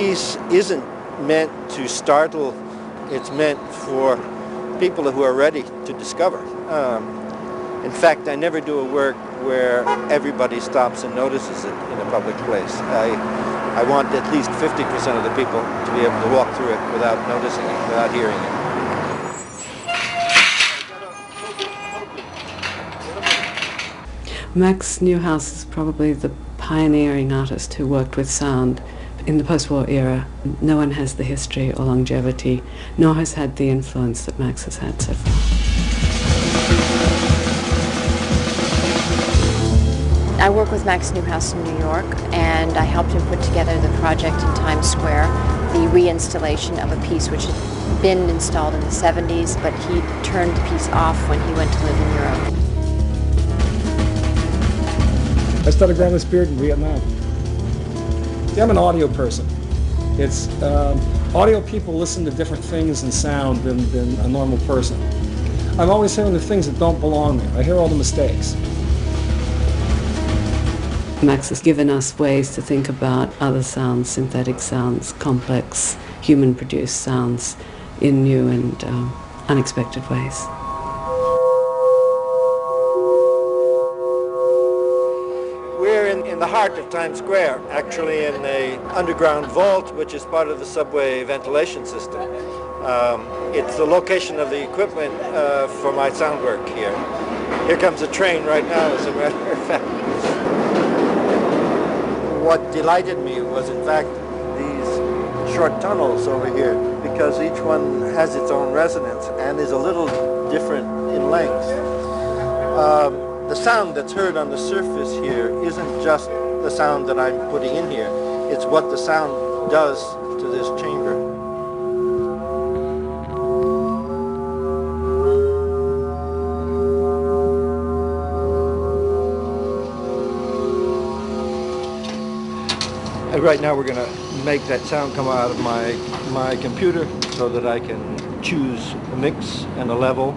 piece isn't meant to startle, it's meant for people who are ready to discover. In fact, I never do a work where everybody stops and notices it in a public place. I want at least 50% of the people to be able to walk through it without noticing it, without hearing it. Max Neuhaus is probably the pioneering artist who worked with sound in the post-war era. No one has the history or longevity, nor has had the influence that Max has had so far. I work with Max Neuhaus in New York, and I helped him put together the project in Times Square, the reinstallation of a piece which had been installed in the 70s, but he turned the piece off when he went to live in Europe. I started growing this beard in Vietnam. See, I'm an audio person. It's audio people listen to different things in sound than a normal person. I'm always hearing the things that don't belong there. I hear all the mistakes. Max has given us ways to think about other sounds, synthetic sounds, complex, human-produced sounds in new and unexpected ways. In the heart of Times Square, actually in an underground vault, which is part of the subway ventilation system. It's the location of the equipment for my sound work here. Here comes a train right now, as a matter of fact. What delighted me was, in fact, these short tunnels over here, because each one has its own resonance and is a little different in length. The sound that's heard on the surface here isn't just the sound that I'm putting in here. It's what the sound does to this chamber. And right now we're going to make that sound come out of my computer so that I can choose a mix and a level.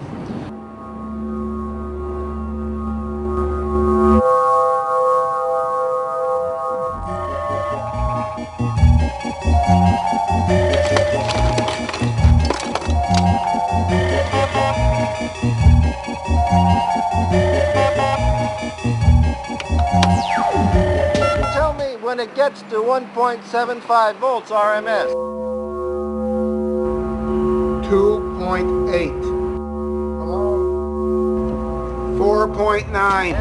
Tell me when it gets to 1.75 volts RMS. 2.8. 4.9.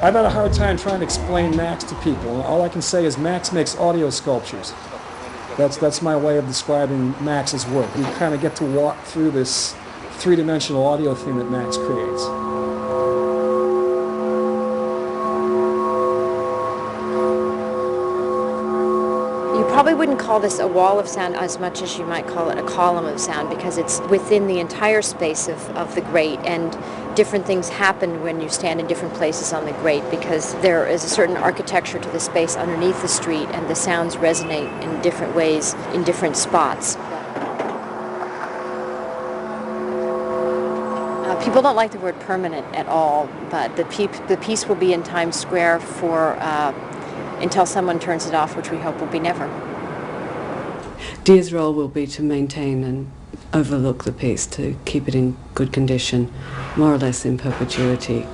I've had a hard time trying to explain Max to people. All I can say is Max makes audio sculptures. That's my way of describing Max's work. You kind of get to walk through this three-dimensional audio thing that Max creates. You probably wouldn't call this a wall of sound as much as you might call it a column of sound, because it's within the entire space of the grate, and different things happen when you stand in different places on the grate, because there is a certain architecture to the space underneath the street, and the sounds resonate in different ways in different spots. People don't like the word permanent at all, but the piece will be in Times Square for until someone turns it off, which we hope will be never. Dia's role will be to maintain and overlook the piece, to keep it in good condition, more or less in perpetuity.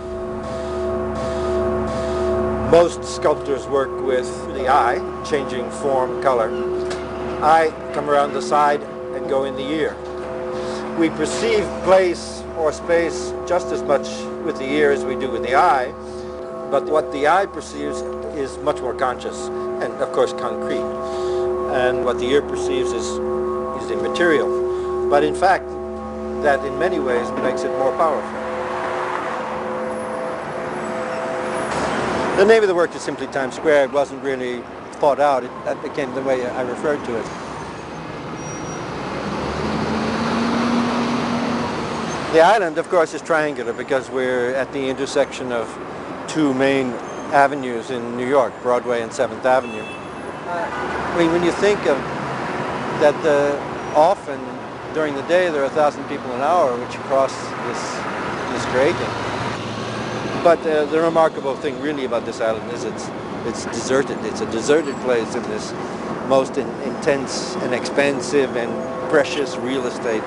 Most sculptors work with the eye, changing form, color. I come around the side and go in the ear. We perceive place or space just as much with the ear as we do with the eye, but what the eye perceives is much more conscious and, of course, concrete. And what the ear perceives is immaterial. But in fact, that in many ways makes it more powerful. The name of the work is simply Times Square. It wasn't really thought out. That became the way I referred to it. The island, of course, is triangular because we're at the intersection of two main avenues in New York, Broadway and 7th Avenue. I mean, when you think of that often during the day there are 1,000 people an hour which cross this grating. But the remarkable thing really about this island is it's deserted. It's a deserted place in this most intense and expensive and precious real estate.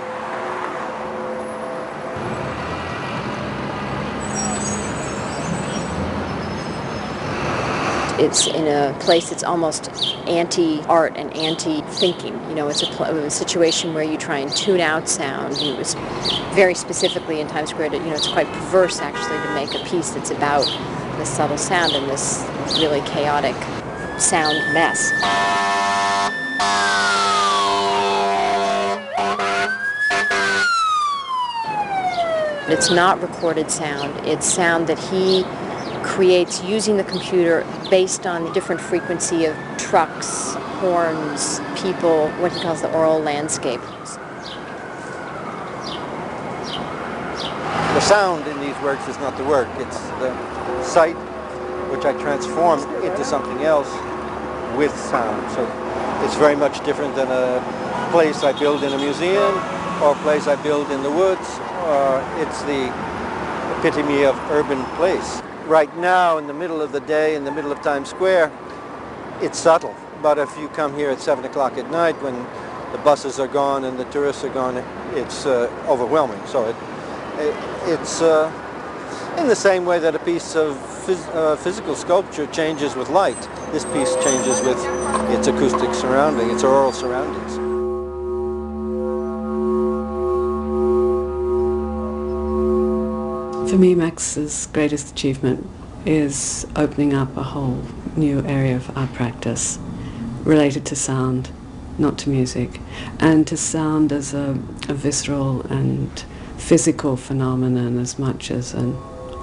It's in a place that's almost anti-art and anti-thinking. You know, it's a situation where you try and tune out sound. It was very specifically in Times Square, you know, it's quite perverse actually to make a piece that's about this subtle sound and this really chaotic sound mess. It's not recorded sound, it's sound that he creates using the computer based on the different frequency of trucks, horns, people, what he calls the oral landscape. The sound in these works is not the work, it's the sight which I transform into something else with sound. So it's very much different than a place I build in a museum or a place I build in the woods, or it's the epitome of urban place. Right now, in the middle of the day, in the middle of Times Square, it's subtle. But if you come here at 7 o'clock at night when the buses are gone and the tourists are gone, it's overwhelming. So it's in the same way that a piece of physical sculpture changes with light. This piece changes with its acoustic surrounding, its aural surroundings. For me, Max's greatest achievement is opening up a whole new area of art practice related to sound, not to music, and to sound as a visceral and physical phenomenon as much as an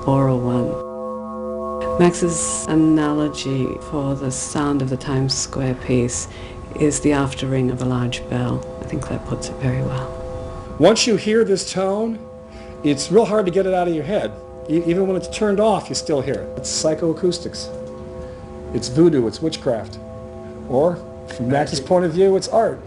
oral one. Max's analogy for the sound of the Times Square piece is the after ring of a large bell. I think that puts it very well. Once you hear this tone, it's real hard to get it out of your head. Even when it's turned off, you still hear it. It's psychoacoustics. It's voodoo, it's witchcraft. Or, from Max's point of view, it's art.